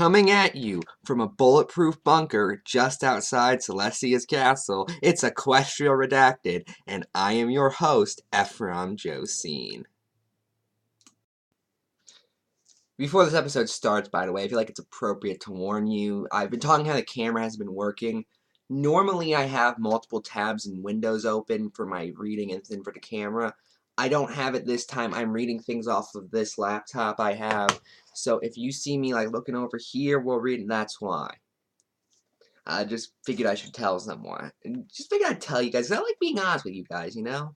Coming at you from a bulletproof bunker just outside Celestia's castle, it's Equestria Redacted, and I am your host, Ephrom Josine. Before this episode starts, by the way, I feel like it's appropriate to warn you. I've been talking how the camera has been working. Normally, I have multiple tabs and windows open for my reading and then for the camera. I don't have it this time. I'm reading things off of this laptop I have. So if you see me like looking over here while reading, that's why. I just figured I should tell someone. And just figured I'd tell you guys, 'cause I like being honest with you guys, you know?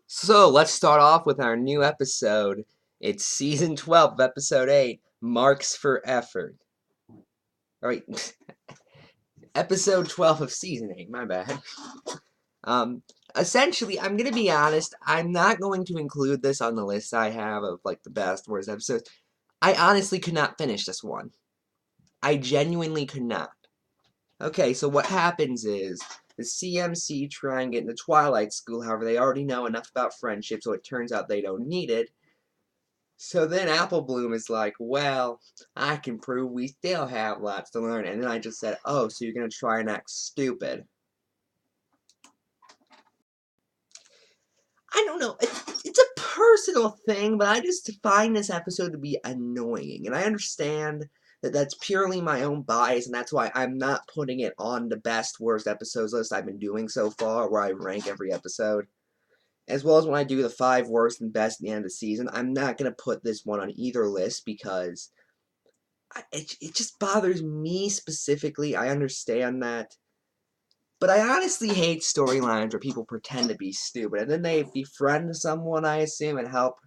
So, let's start off with our new episode. It's Season 12, Episode 8, Marks for Effort. Alright, Episode 12 of Season 8, my bad. Essentially, I'm gonna be honest, I'm not going to include this on the list I have of, like, the best, worst episodes. I honestly could not finish this one. I genuinely could not. Okay, so what happens is, the CMC try and get into Twilight School, however, they already know enough about friendship, so it turns out they don't need it. So then Apple Bloom is like, well, I can prove we still have lots to learn. And then I just said, oh, so you're going to try and act stupid. I don't know. It's a personal thing, but I just find this episode to be annoying. And I understand that that's purely my own bias, and that's why I'm not putting it on the best, worst episodes list I've been doing so far, where I rank every episode. As well as when I do the 5 worst and best at the end of the season, I'm not going to put this one on either list because it just bothers me specifically. I understand that. But I honestly hate storylines where people pretend to be stupid, and then they befriend someone, I assume, and help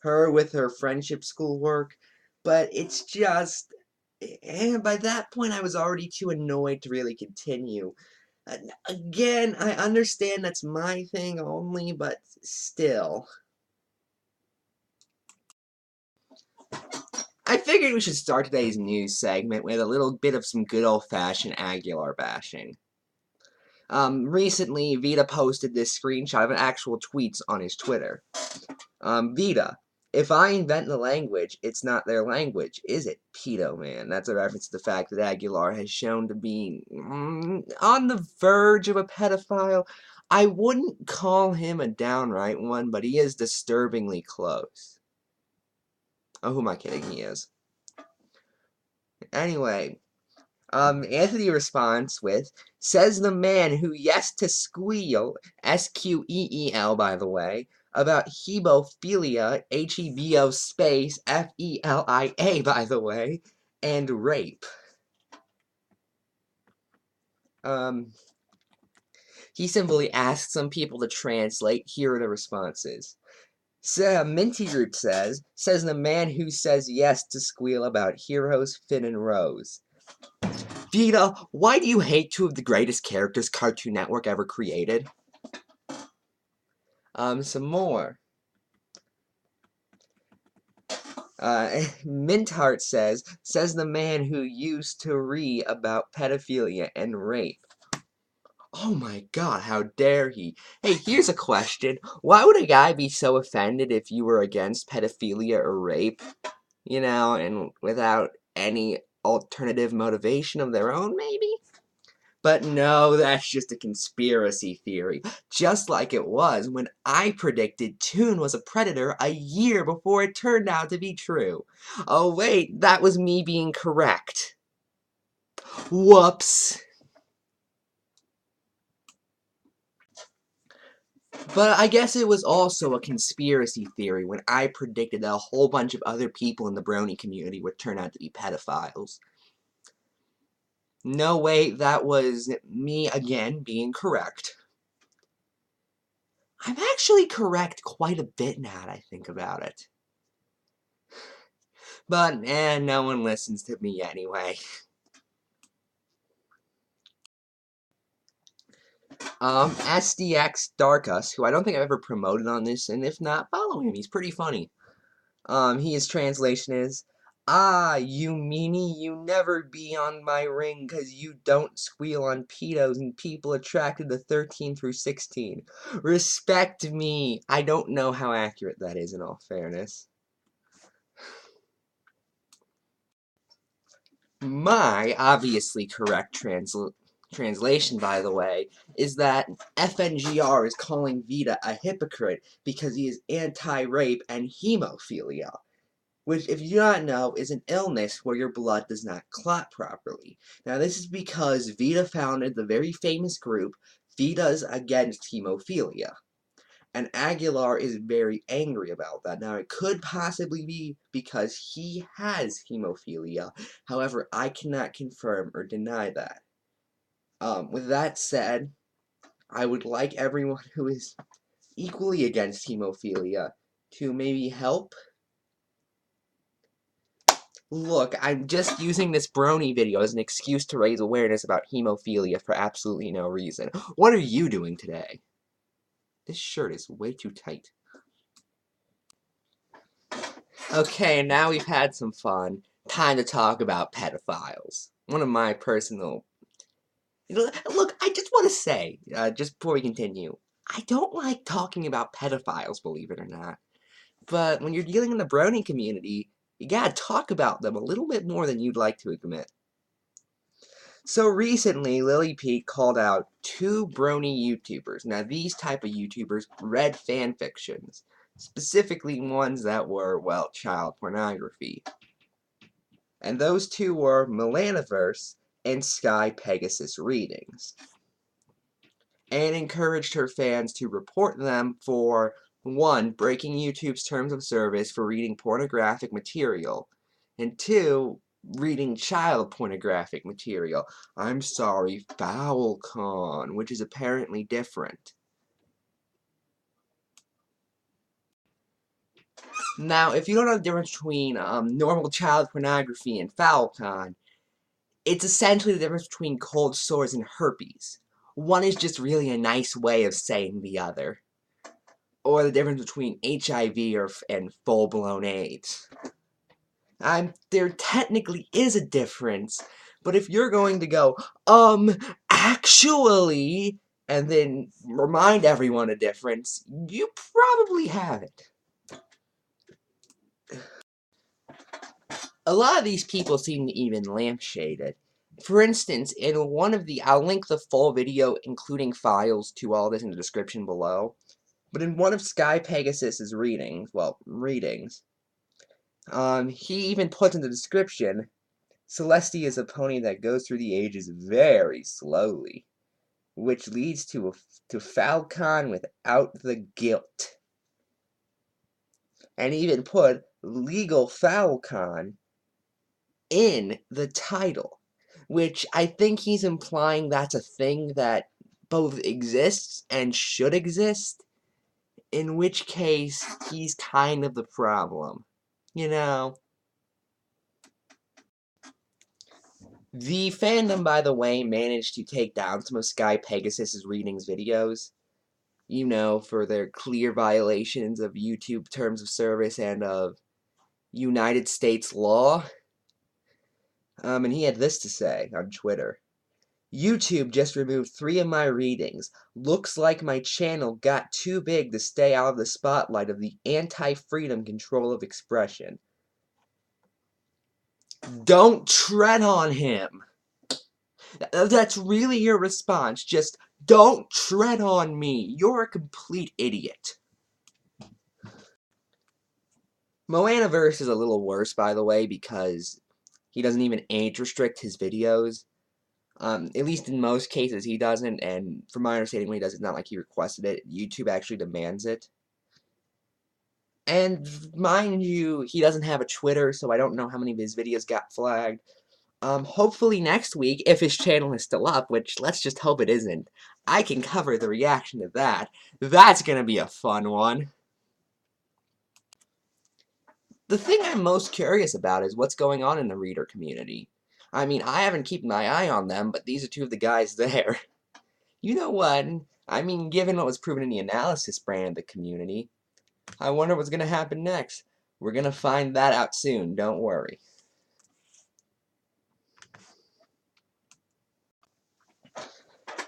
her with her friendship schoolwork. But it's just... And by that point, I was already too annoyed to really continue. Again, I understand that's my thing only, but still. I figured we should start today's news segment with a little bit of some good old-fashioned Aguilar bashing. Recently, Vita posted this screenshot of an actual tweet on his Twitter. Vita, if I invent the language, it's not their language, is it, pedo man? That's a reference to the fact that Aguilar has shown to be on the verge of a pedophile. I wouldn't call him a downright one, but he is disturbingly close. Oh, who am I kidding? He is. Anyway, Anthony responds with, says the man who yes to squeal, S-Q-E-E-L, by the way, about hebophilia, H-E-B-O space, F-E-L-I-A, by the way, and rape. He simply asked some people to translate. Here are the responses. So, Minty Group says the man who says yes to squeal about heroes, Finn and Rose. Vita, why do you hate 2 of the greatest characters Cartoon Network ever created? Some more. Mintheart says the man who used to read about pedophilia and rape. Oh my god, how dare he? Hey, here's a question. Why would a guy be so offended if you were against pedophilia or rape? You know, and without any alternative motivation of their own, maybe? But no, that's just a conspiracy theory. Just like it was when I predicted Toon was a predator a year before it turned out to be true. Oh wait, that was me being correct. Whoops. But I guess it was also a conspiracy theory when I predicted that a whole bunch of other people in the brony community would turn out to be pedophiles. No, wait, that was me again being correct. I'm actually correct quite a bit now that I think about it. But, no one listens to me anyway. SDX Darkus, who I don't think I've ever promoted on this, and if not, follow him, he's pretty funny. His translation is, ah, you meanie, you never be on my ring 'cause you don't squeal on pedos and people attracted to 13 through 16. Respect me! I don't know how accurate that is in all fairness. My obviously correct translation, by the way, is that FNGR is calling Vita a hypocrite because he is anti-rape and hemophilia, which, if you do not know, is an illness where your blood does not clot properly. Now, this is because Vita founded the very famous group Vitas Against Hemophilia. And Aguilar is very angry about that. Now, it could possibly be because he has hemophilia. However, I cannot confirm or deny that. With that said, I would like everyone who is equally against hemophilia to maybe help. Look, I'm just using this brony video as an excuse to raise awareness about hemophilia for absolutely no reason. What are you doing today? This shirt is way too tight. Okay, now we've had some fun. Time to talk about pedophiles. One of my personal... Look, I just want to say, just before we continue, I don't like talking about pedophiles, believe it or not. But when you're dealing in the brony community, you gotta talk about them a little bit more than you'd like to admit. So recently, Lily Pete called out 2 brony YouTubers. Now, these type of YouTubers read fan fictions, specifically ones that were, well, child pornography. And those 2 were Milaniverse and Sky Pegasus Readings, and encouraged her fans to report them for 1. Breaking YouTube's terms of service for reading pornographic material, and 2. Reading child pornographic material. I'm sorry, foul-con, which is apparently different. Now, if you don't know the difference between normal child pornography and foul-con, it's essentially the difference between cold sores and herpes. One is just really a nice way of saying the other. Or the difference between HIV and full-blown AIDS. There technically is a difference, but if you're going to go, actually, and then remind everyone a difference, you probably have it. A lot of these people seem to even lampshade it. For instance, in one of I'll link the full video, including files, to all this in the description below. But in one of Sky Pegasus's readings, he even puts in the description, Celestia is a pony that goes through the ages very slowly, which leads to Falcon without the guilt. And even put legal Falcon in the title, which I think he's implying that's a thing that both exists and should exist, in which case he's kind of the problem, you know. The fandom, by the way, managed to take down some of Sky Pegasus's readings videos, you know, for their clear violations of YouTube terms of service and of United States law. And he had this to say on Twitter. YouTube just removed 3 of my readings. Looks like my channel got too big to stay out of the spotlight of the anti-freedom control of expression. Don't tread on him. That's really your response. Just don't tread on me. You're a complete idiot. Moanaverse is a little worse, by the way, because he doesn't even age restrict his videos. At least in most cases he doesn't, and from my understanding when he does, it's not like he requested it. YouTube actually demands it. And mind you, he doesn't have a Twitter, so I don't know how many of his videos got flagged. Hopefully next week, if his channel is still up, which let's just hope it isn't, I can cover the reaction to that. That's gonna be a fun one. The thing I'm most curious about is what's going on in the reader community. I mean, I haven't kept my eye on them, but these are 2 of the guys there. You know what? I mean, given what was proven in the analysis brand of the community, I wonder what's gonna happen next. We're gonna find that out soon, don't worry.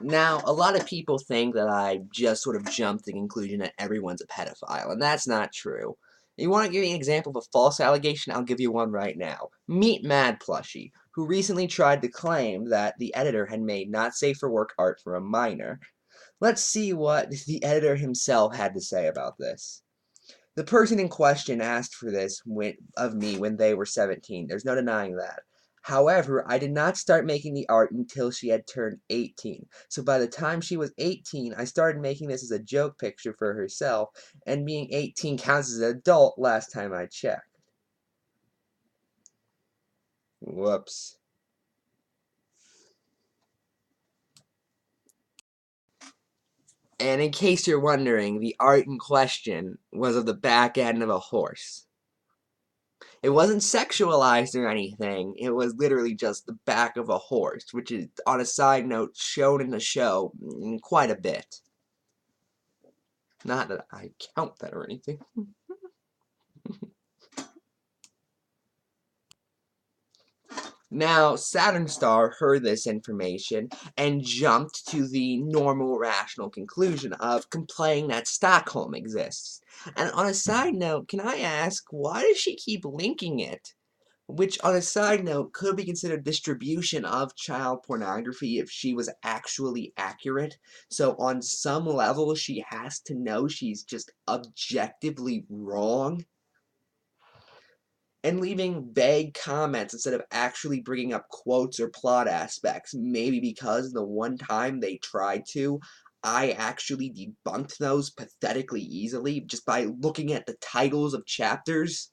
Now, a lot of people think that I just sort of jumped to the conclusion that everyone's a pedophile, and that's not true. You want to give me an example of a false allegation? I'll give you one right now. Meet Mad Plushie, who recently tried to claim that the editor had made not safe for work art for a minor. Let's see what the editor himself had to say about this. The person in question asked for this of me when they were 17. There's no denying that. However, I did not start making the art until she had turned 18. So by the time she was 18, I started making this as a joke picture for herself, and being 18 counts as an adult last time I checked. Whoops. And in case you're wondering, the art in question was of the back end of a horse. It wasn't sexualized or anything. It was literally just the back of a horse, which is, on a side note, shown in the show quite a bit. Not that I count that or anything. Now, Saturn Star heard this information and jumped to the normal rational conclusion of complaining that Stockholm exists. And on a side note, can I ask, why does she keep linking it? Which, on a side note, could be considered distribution of child pornography if she was actually accurate. So on some level, she has to know she's just objectively wrong. And leaving vague comments instead of actually bringing up quotes or plot aspects, maybe because the one time they tried to, I actually debunked those pathetically easily just by looking at the titles of chapters.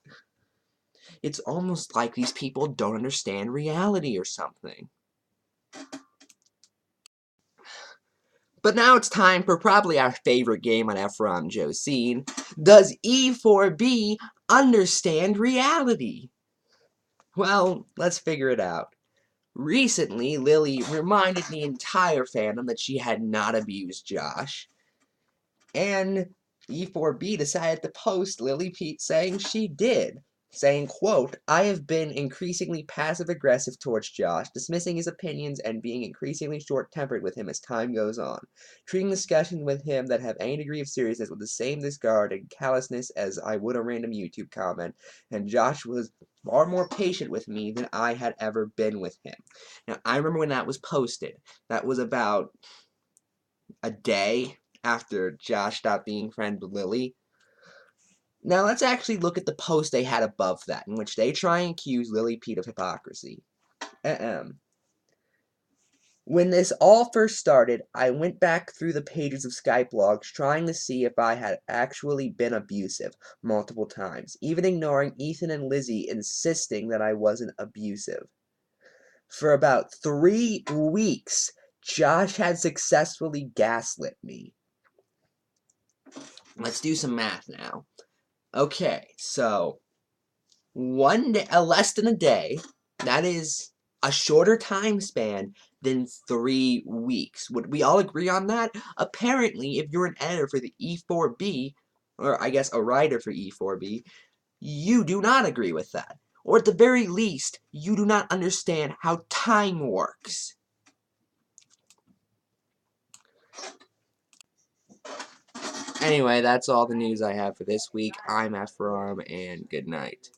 It's almost like these people don't understand reality or something. But now it's time for probably our favorite game on Ephrom, Josine. Does E4B understand reality? Well, let's figure it out. Recently, Lily reminded the entire fandom that she had not abused Josh. And E4B decided to post Lily Pete saying she did. Saying, quote, I have been increasingly passive-aggressive towards Josh, dismissing his opinions and being increasingly short-tempered with him as time goes on, treating discussions with him that have any degree of seriousness with the same disregard and callousness as I would a random YouTube comment, and Josh was far more patient with me than I had ever been with him. Now, I remember when that was posted. That was about a day after Josh stopped being friends with Lily. Now let's actually look at the post they had above that, in which they try and accuse Lily Pete of hypocrisy. When this all first started, I went back through the pages of Skype logs trying to see if I had actually been abusive multiple times, even ignoring Ethan and Lizzie insisting that I wasn't abusive. For about 3 weeks, Josh had successfully gaslit me. Let's do some math now. Okay, so one day, less than a day, that is a shorter time span than 3 weeks. Would we all agree on that? Apparently, if you're an editor for the E4B, or I guess a writer for E4B, you do not agree with that. Or at the very least, you do not understand how time works. Anyway, that's all the news I have for this week. I'm Ephrom, and good night.